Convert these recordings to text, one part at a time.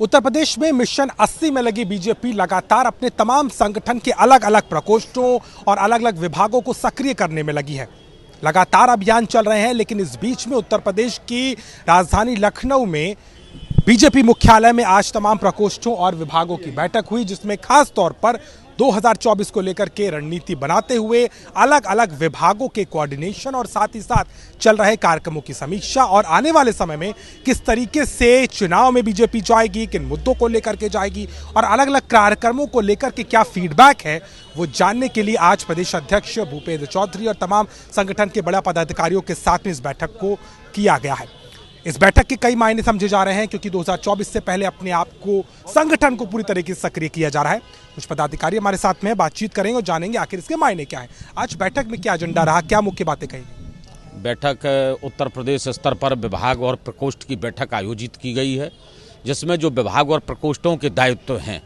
उत्तर प्रदेश में मिशन 80 में लगी बीजेपी लगातार अपने तमाम संगठन के अलग अलग प्रकोष्ठों और अलग अलग विभागों को सक्रिय करने में लगी है। लगातार अभियान चल रहे हैं, लेकिन इस बीच में उत्तर प्रदेश की राजधानी लखनऊ में बीजेपी मुख्यालय में आज तमाम प्रकोष्ठों और विभागों की बैठक हुई, जिसमें खास तौर पर 2024 को लेकर के रणनीति बनाते हुए अलग अलग विभागों के कोऑर्डिनेशन और साथ ही साथ चल रहे कार्यक्रमों की समीक्षा और आने वाले समय में किस तरीके से चुनाव में बीजेपी जाएगी, किन मुद्दों को लेकर के जाएगी और अलग अलग कार्यक्रमों को लेकर के क्या फीडबैक है, वो जानने के लिए आज प्रदेश अध्यक्ष भूपेंद्र चौधरी और तमाम संगठन के बड़े पदाधिकारियों के साथ में इस बैठक को किया गया है। इस बैठक के कई मायने समझे जा रहे हैं, क्योंकि 2024 से पहले अपने आप को संगठन को पूरी तरीके से सक्रिय किया जा रहा है। कुछ पदाधिकारी हमारे साथ में बातचीत करेंगे और जानेंगे आखिर इसके मायने क्या है। आज बैठक में क्या एजेंडा रहा, क्या मुख्य बातें कही? बैठक उत्तर प्रदेश स्तर पर विभाग और प्रकोष्ठ की बैठक आयोजित की गई है, जिसमें जो विभाग और प्रकोष्ठों के दायित्व हैं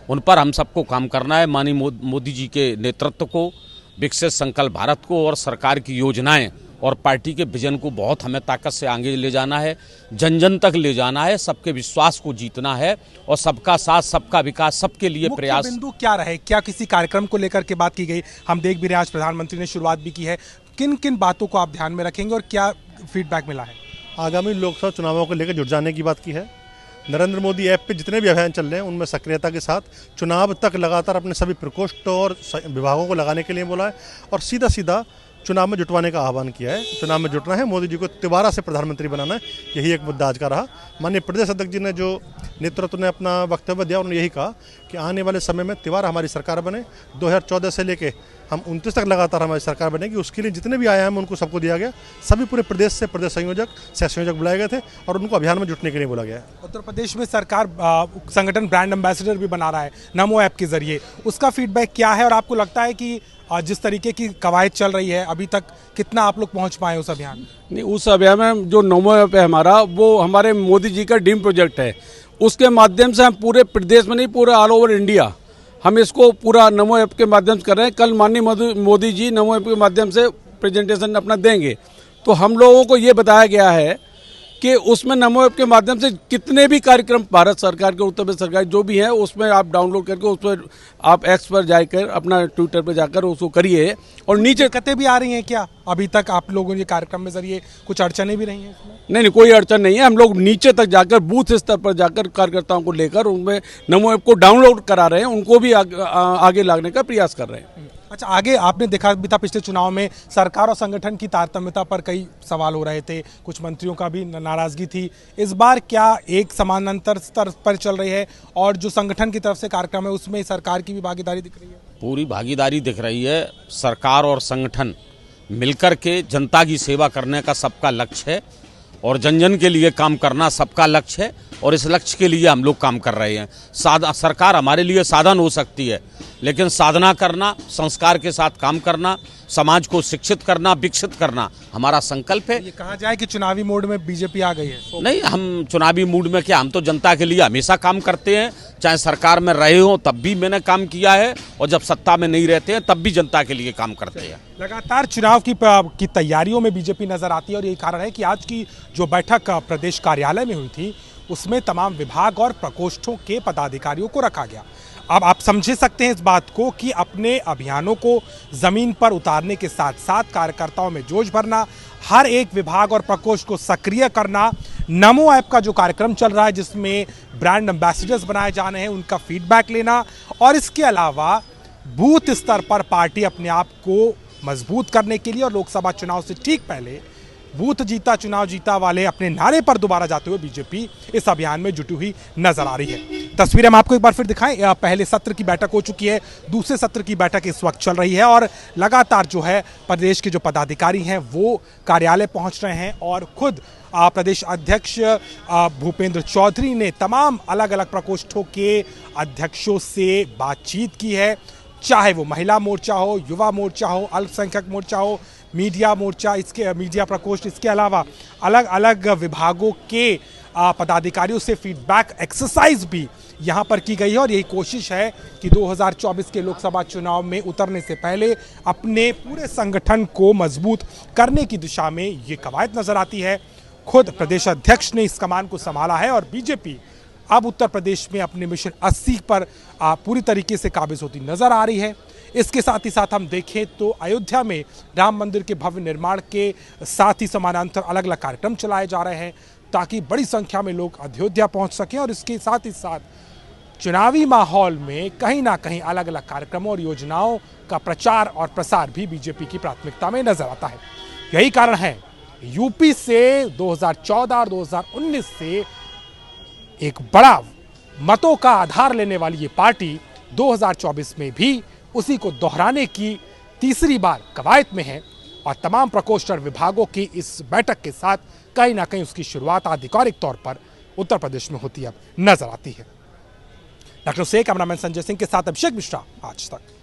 उन पर हम सबको काम करना है। माननीय मोदी जी के नेतृत्व को, विकसित संकल्प भारत को और सरकार की योजनाएं और पार्टी के विजन को बहुत हमें ताकत से आगे ले जाना है, जन जन तक ले जाना है, सबके विश्वास को जीतना है और सबका साथ, सबका विकास, सबके लिए प्रयास। बिंदु क्या रहे? क्या किसी कार्यक्रम को लेकर के बात की गई? हम देख भी रहे हैं आज प्रधानमंत्री ने शुरुआत भी की है। किन किन बातों को आप ध्यान में रखेंगे और क्या फीडबैक मिला है? आगामी लोकसभा चुनावों को लेकर जुट जाने की बात की है। नरेंद्र मोदी ऐप पे जितने भी अभियान चल रहे हैं उनमें सक्रियता के साथ चुनाव तक लगातार अपने सभी प्रकोष्ठ और विभागों को लगाने के लिए बोला है और सीधा सीधा चुनाव में जुटवाने का आह्वान किया है। चुनाव में जुटना है, मोदी जी को दोबारा से प्रधानमंत्री बनाना है, यही एक मुद्दा आज का रहा। माननीय प्रदेश अध्यक्ष जी ने जो नेतृत्व ने अपना वक्तव्य दिया, उन्होंने यही कहा कि आने वाले समय में तिवारा हमारी सरकार बने। 2014 से लेके हम 29 तक लगातार हमारी सरकार बनेगी। उसके लिए जितने भी आयाम उनको सबको दिया गया। सभी पूरे प्रदेश से प्रदेश संयोजक, सह संयोजक बुलाए गए थे और उनको अभियान में जुटने के लिए बोला गया है। उत्तर प्रदेश में सरकार संगठन ब्रांड एम्बेसडर भी बना रहा है नमो ऐप के जरिए, उसका फीडबैक क्या है और आपको लगता है कि जिस तरीके की कवायद चल रही है अभी तक कितना आप लोग पहुंच पाए उस अभियान में? नहीं, उस अभियान में जो नमो ऐप है हमारा, वो हमारे मोदी जी का ड्रीम प्रोजेक्ट है। उसके माध्यम से हम पूरे प्रदेश में नहीं, पूरे ऑल ओवर इंडिया हम इसको पूरा नमो ऐप के माध्यम से कर रहे हैं। कल माननीय मोदी जी नमो ऐप के माध्यम से प्रेजेंटेशन अपना देंगे, तो हम लोगों को ये बताया गया है कि उसमें नमो ऐप के माध्यम से कितने भी कार्यक्रम भारत सरकार के, उत्तर प्रदेश सरकार जो भी है, उसमें आप डाउनलोड करके उस पर आप एक्स पर जाकर अपना ट्विटर पर जाकर उसको करिए। और नीचे दिक्कतें भी आ रही हैं क्या अभी तक आप लोगों ने कार्यक्रम में जरिए? कुछ अड़चने भी रही हैं इसमें? नहीं, कोई अड़चन नहीं है। हम लोग नीचे तक जाकर बूथ स्तर पर जाकर कार्यकर्ताओं को लेकर उनमें नमो ऐप को डाउनलोड करा रहे हैं, उनको भी आगे लाने का प्रयास कर रहे हैं। अच्छा, आगे आपने देखा भी था पिछले चुनाव में सरकार और संगठन की तारतम्यता पर कई सवाल हो रहे थे, कुछ मंत्रियों का भी नाराजगी थी। इस बार क्या एक समानांतर स्तर पर चल रही है और जो संगठन की तरफ से कार्यक्रम है उसमें सरकार की भी भागीदारी दिख रही है? पूरी भागीदारी दिख रही है। सरकार और संगठन मिलकर के जनता की सेवा करने का सबका लक्ष्य है और जन जन के लिए काम करना सबका लक्ष्य है और इस लक्ष्य के लिए हम लोग काम कर रहे हैं। सरकार हमारे लिए साधन हो सकती है, लेकिन साधना करना, संस्कार के साथ काम करना, समाज को शिक्षित करना, विकसित करना हमारा संकल्प है। ये कहा जाए कि चुनावी मोड में बीजेपी आ गई है? नहीं, हम चुनावी मूड में क्या, हम तो जनता के लिए हमेशा काम करते हैं। चाहे सरकार में रहे हो तब भी मैंने काम किया है और जब सत्ता में नहीं रहते हैं तब भी जनता के लिए काम करते हैं। लगातार चुनाव की तैयारियों में बीजेपी नजर आती है और यही कारण है कि आज की जो बैठक प्रदेश कार्यालय में हुई थी उसमें तमाम विभाग और प्रकोष्ठों के पदाधिकारियों को रखा गया। अब आप समझे सकते हैं इस बात को कि अपने अभियानों को जमीन पर उतारने के साथ साथ कार्यकर्ताओं में जोश भरना, हर एक विभाग और प्रकोष्ठ को सक्रिय करना, नमो ऐप का जो कार्यक्रम चल रहा है जिसमें ब्रांड एम्बेसडर्स बनाए जाने हैं, उनका फीडबैक लेना और इसके अलावा बूथ स्तर पर पार्टी अपने आप को मजबूत करने के लिए और लोकसभा चुनाव से ठीक पहले बूथ जीता चुनाव जीता वाले अपने नारे पर दोबारा जाते हुए बीजेपी इस अभियान में जुटी हुई नजर आ रही है। तस्वीरें हम आपको एक बार फिर दिखाएं। पहले सत्र की बैठक हो चुकी है, दूसरे सत्र की बैठक इस वक्त चल रही है और लगातार जो है प्रदेश के जो पदाधिकारी हैं वो कार्यालय पहुंच रहे हैं और खुद प्रदेश अध्यक्ष भूपेंद्र चौधरी ने तमाम अलग अलग प्रकोष्ठों के अध्यक्षों से बातचीत की है, चाहे वो महिला मोर्चा हो, युवा मोर्चा हो, अल्पसंख्यक मोर्चा हो, मीडिया मोर्चा, इसके मीडिया प्रकोष्ठ, इसके अलावा अलग अलग विभागों के पदाधिकारियों से फीडबैक एक्सरसाइज भी यहाँ पर की गई है और यही कोशिश है कि 2024 के लोकसभा चुनाव में उतरने से पहले अपने पूरे संगठन को मजबूत करने की दिशा में ये कवायद नजर आती है। खुद प्रदेश अध्यक्ष ने इस कमान को संभाला है और बीजेपी अब उत्तर प्रदेश में अपने मिशन 80 पर पूरी तरीके से काबिज होती नजर आ रही है। इसके साथ ही साथ हम देखें तो अयोध्या में राम मंदिर के भव्य निर्माण के साथ ही समानांतर अलग अलग कार्यक्रम चलाए जा रहे हैं ताकि बड़ी संख्या में लोग अयोध्या पहुंच सकें। और इसके साथ ही साथ चुनावी माहौल में कहीं ना कहीं अलग अलग कार्यक्रमों और योजनाओं का प्रचार और प्रसार भी बीजेपी की प्राथमिकता में नजर आता है। यही कारण है यूपी से 2014 और 2019 से एक बड़ा मतों का आधार लेने वाली ये पार्टी 2024 में भी उसी को दोहराने की तीसरी बार कवायद में है और तमाम प्रकोष्ठ और विभागों की इस बैठक के साथ कहीं ना कहीं उसकी शुरुआत आधिकारिक तौर पर उत्तर प्रदेश में होती अब नजर आती है। डॉक्टर से कैमरामैन संजय सिंह के साथ अभिषेक मिश्रा, आज तक।